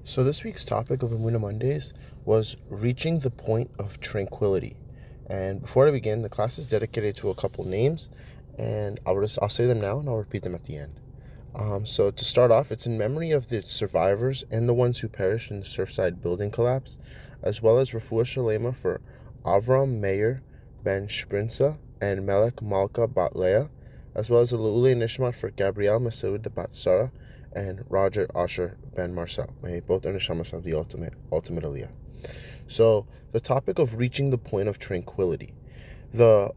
So this week's topic of Amuna Mondays was reaching the point of tranquility. And before I begin, the class is dedicated to a couple names, and I'll say them now and I'll repeat them at the end. So to start off, it's in memory of the survivors and the ones who perished in the Surfside building collapse, as well as Refuah Shalema for Avram Meir ben Shprinza and Melech Malka Bat Leah, as well as a Le'ulei Nishmat for Gabrielle Masoud Bat Sarah and Roger Asher ben Marcel. May both their neshamas have the ultimate aliyah. So the topic of reaching the point of tranquility. The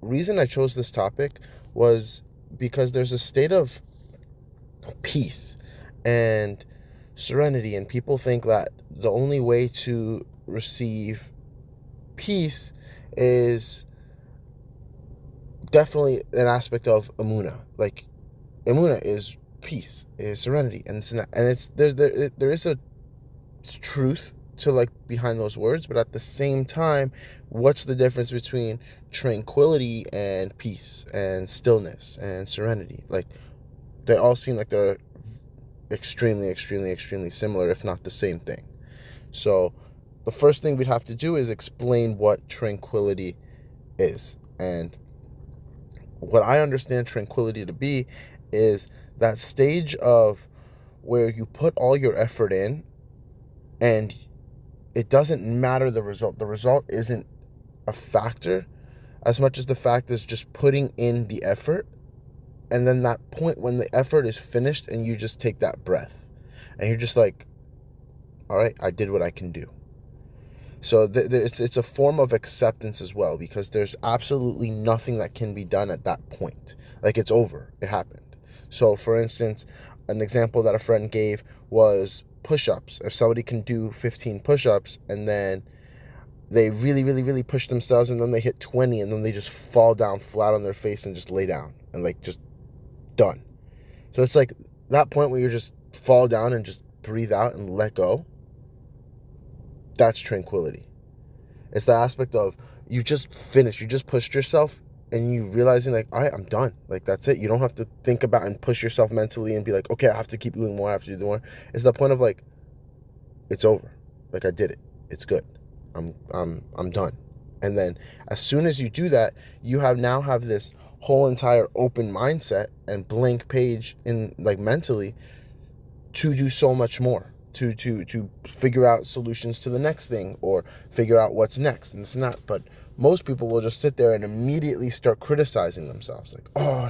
reason I chose this topic was because there's a state of peace and serenity, and people think that the only way to receive peace is definitely an aspect of Amuna. Like, Amuna is peace, is serenity, and it's there is a truth to like behind those words, but at the same time, what's the difference between tranquility and peace and stillness and serenity? Like, they all seem like they're extremely similar, if not the same thing. So the first thing we'd have to do is explain what tranquility is. And what I understand tranquility to be is that stage of where you put all your effort in and it doesn't matter the result. The result isn't a factor as much as the fact is just putting in the effort. And then that point when the effort is finished and you just take that breath and you're just like, all right, I did what I can do. So it's a form of acceptance as well, because there's absolutely nothing that can be done at that point. Like, it's over. It happened. So, for instance, an example that a friend gave was push-ups. If somebody can do 15 push-ups and then they really push themselves and then they hit 20 and then they just fall down flat on their face and just lay down and like just done. So it's like that point where you just fall down and just breathe out and let go. That's tranquility. It's the aspect of you just finished, you just pushed yourself and you realizing like, all right, I'm done. Like, that's it. You don't have to think about and push yourself mentally and be like, okay, I have to keep doing more, I have to do more. It's the point of like, it's over. Like, I did it. It's good. I'm done. And then as soon as you do that, you now have this whole entire open mindset and blank page in like mentally to do so much more, to figure out solutions to the next thing or figure out what's next and this and that. But most people will just sit there and immediately start criticizing themselves, like, oh,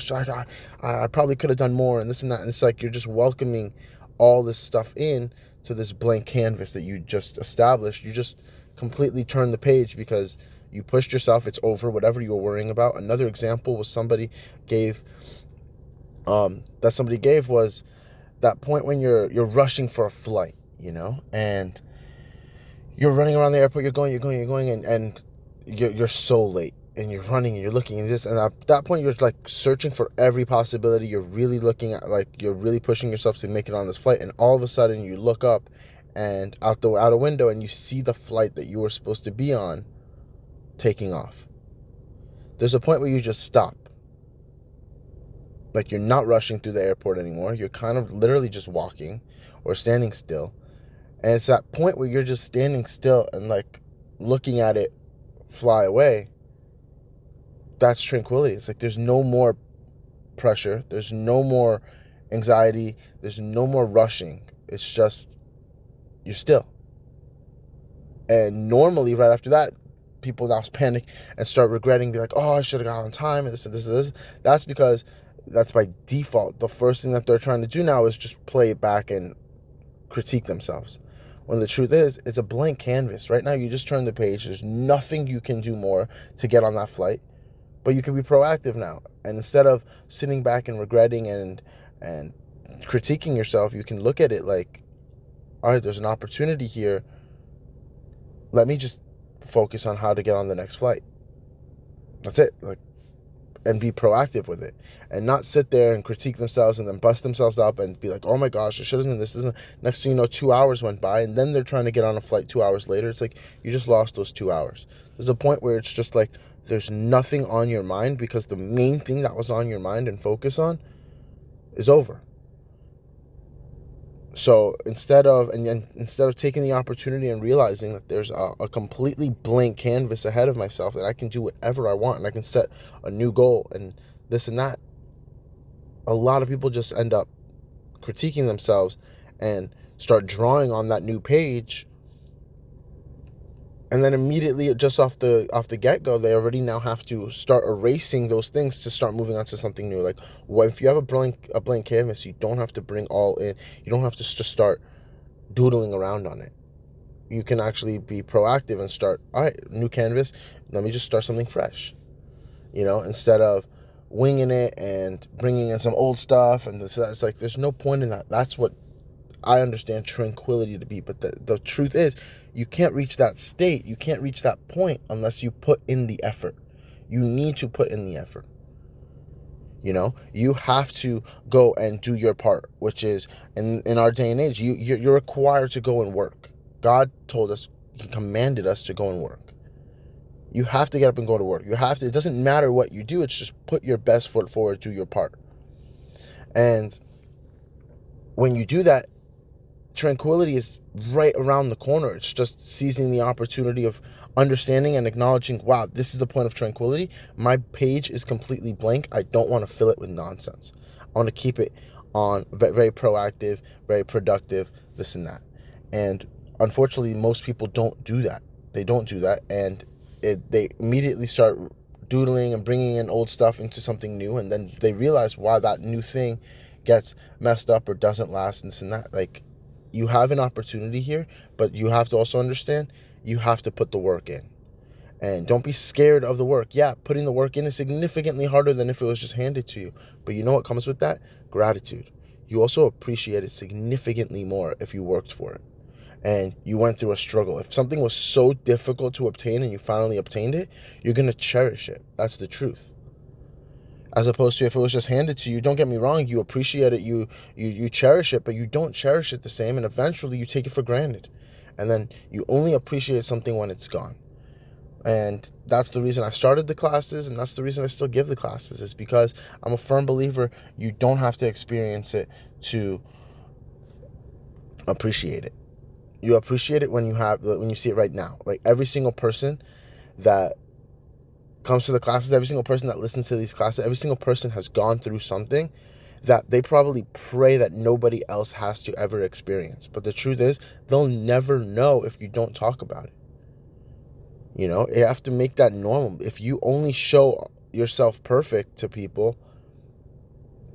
I probably could have done more and this and that. And it's like you're just welcoming all this stuff in to this blank canvas that you just established. You just completely turn the page because you pushed yourself. It's over, whatever you were worrying about. Another example was somebody gave was that point when you're rushing for a flight, and you're running around the airport, you're going, and you're so late, and you're running, and you're looking, and at that point, you're like searching for every possibility. You're really looking at, like, you're really pushing yourself to make it on this flight, and all of a sudden, you look up, and out a window, and you see the flight that you were supposed to be on taking off. There's a point where you just stop. Like, you're not rushing through the airport anymore. You're kind of literally just walking or standing still. And it's that point where you're just standing still and like looking at it fly away. That's tranquility. It's like there's no more pressure. There's no more anxiety. There's no more rushing. It's just you're still. And normally right after that, people now panic and start regretting, be like, oh, I should have got on time and this and this and this. That's because that's by default. The first thing that they're trying to do now is just play it back and critique themselves. When the truth is, it's a blank canvas. Right now, you just turn the page. There's nothing you can do more to get on that flight. But you can be proactive now. And instead of sitting back and regretting and critiquing yourself, you can look at it like, all right, there's an opportunity here. Let me just focus on how to get on the next flight. That's it. Like, and be proactive with it and not sit there and critique themselves and then bust themselves up and be like, oh my gosh, I should have done this. Next thing you know, 2 hours went by and then they're trying to get on a flight 2 hours later. It's like, you just lost those 2 hours. There's a point where it's just like, there's nothing on your mind because the main thing that was on your mind and focus on is over. So instead of taking the opportunity and realizing that there's a completely blank canvas ahead of myself, that I can do whatever I want and I can set a new goal and this and that, a lot of people just end up critiquing themselves and start drawing on that new page, and then immediately, just off the get-go, they already now have to start erasing those things to start moving on to something new. Like, what if you have a blank canvas? You don't have to bring all in. You don't have to just start doodling around on it. You can actually be proactive and start, all right, new canvas, let me just start something fresh, instead of winging it and bringing in some old stuff. And it's like, there's no point in that. That's what I understand tranquility to be. But the truth is, you can't reach that state, you can't reach that point unless you put in the effort. You need to put in the effort. You have to go and do your part, which is, in our day and age, you're required to go and work. God told us, he commanded us to go and work. You have to get up and go to work. You have to. It doesn't matter what you do. It's just put your best foot forward, do your part. And when you do that, tranquility is right around the corner. It's just seizing the opportunity of understanding and acknowledging, wow, this is the point of tranquility. My page is completely blank. I don't want to fill it with nonsense. I want to keep it on very proactive, very productive, this and that. And unfortunately, most people don't do that. They don't do that. And they immediately start doodling and bringing in old stuff into something new. And then they realize why that new thing gets messed up or doesn't last and this and that. Like, you have an opportunity here, but you have to also understand you have to put the work in. And don't be scared of the work. Yeah, putting the work in is significantly harder than if it was just handed to you. But you know what comes with that? Gratitude. You also appreciate it significantly more if you worked for it and you went through a struggle. If something was so difficult to obtain and you finally obtained it, you're going to cherish it. That's the truth. As opposed to if it was just handed to you. Don't get me wrong, you appreciate it, you cherish it, but you don't cherish it the same, and eventually you take it for granted. And then you only appreciate something when it's gone. And that's the reason I started the classes, and that's the reason I still give the classes, is because I'm a firm believer you don't have to experience it to appreciate it. You appreciate it when you see it right now. Like, every single person that comes to the classes, every single person that listens to these classes, every single person has gone through something that they probably pray that nobody else has to ever experience. But the truth is, they'll never know if you don't talk about it. You have to make that normal. If you only show yourself perfect to people,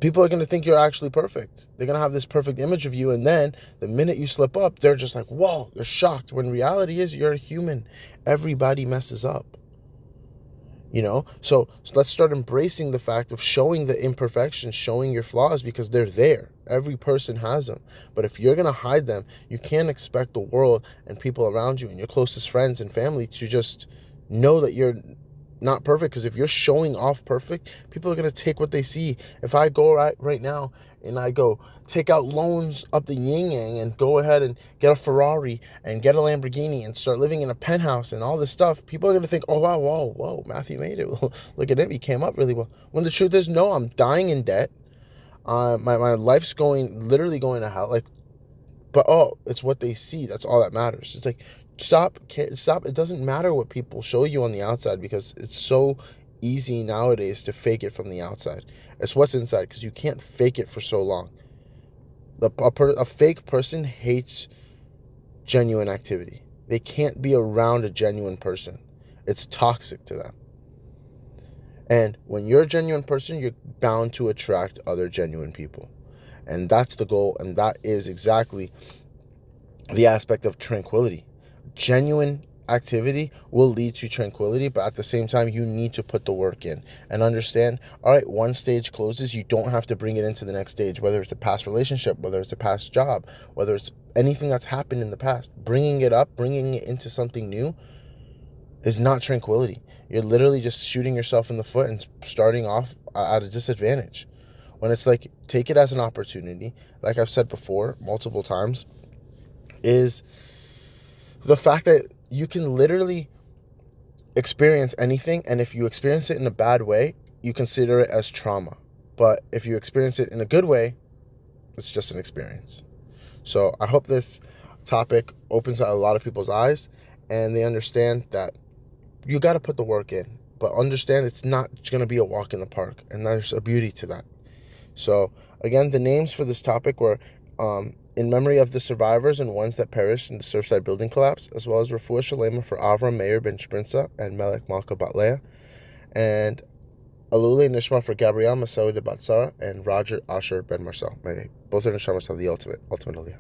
people are going to think you're actually perfect. They're going to have this perfect image of you. And then the minute you slip up, they're just like, whoa, they're shocked. When reality is, you're a human. Everybody messes up. So let's start embracing the fact of showing the imperfections, showing your flaws, because they're there. Every person has them. But if you're going to hide them, you can't expect the world and people around you and your closest friends and family to just know that you're not perfect. Because if you're showing off perfect, people are going to take what they see. If I go right now and I go take out loans up the yin yang and go ahead and get a Ferrari and get a Lamborghini and start living in a penthouse and all this stuff, people are going to think, oh, wow, whoa, Matthew made it. Look at him. He came up really well. When the truth is, no, I'm dying in debt. My life's literally going to hell. Like, but it's what they see. That's all that matters. It's like, stop. It doesn't matter what people show you on the outside, because it's so easy nowadays to fake it from the outside. It's what's inside, because you can't fake it for so long. A fake person hates genuine activity. They can't be around a genuine person. It's toxic to them. And when you're a genuine person, you're bound to attract other genuine people. And that's the goal, and that is exactly the aspect of tranquility. Genuine activity will lead to tranquility, but at the same time, you need to put the work in and understand, all right, one stage closes, you don't have to bring it into the next stage, whether it's a past relationship, whether it's a past job, whether it's anything that's happened in the past. Bringing it up, bringing it into something new is not tranquility. You're literally just shooting yourself in the foot and starting off at a disadvantage. When it's like, take it as an opportunity, like I've said before multiple times, is the fact that you can literally experience anything, and if you experience it in a bad way, you consider it as trauma. But if you experience it in a good way, it's just an experience. So I hope this topic opens a lot of people's eyes, and they understand that you got to put the work in, but understand it's not going to be a walk in the park, and there's a beauty to that. So again, the names for this topic were in memory of the survivors and ones that perished in the Surfside building collapse, as well as Refuah Shalema for Avram Meir ben Shprinza and Melech Malka Bat Leah, and Alule Nishma for Gabrielle Masoud Bat Sarah and Roger Asher ben Marcel. May both of the Neshamas have the ultimate Aliyah.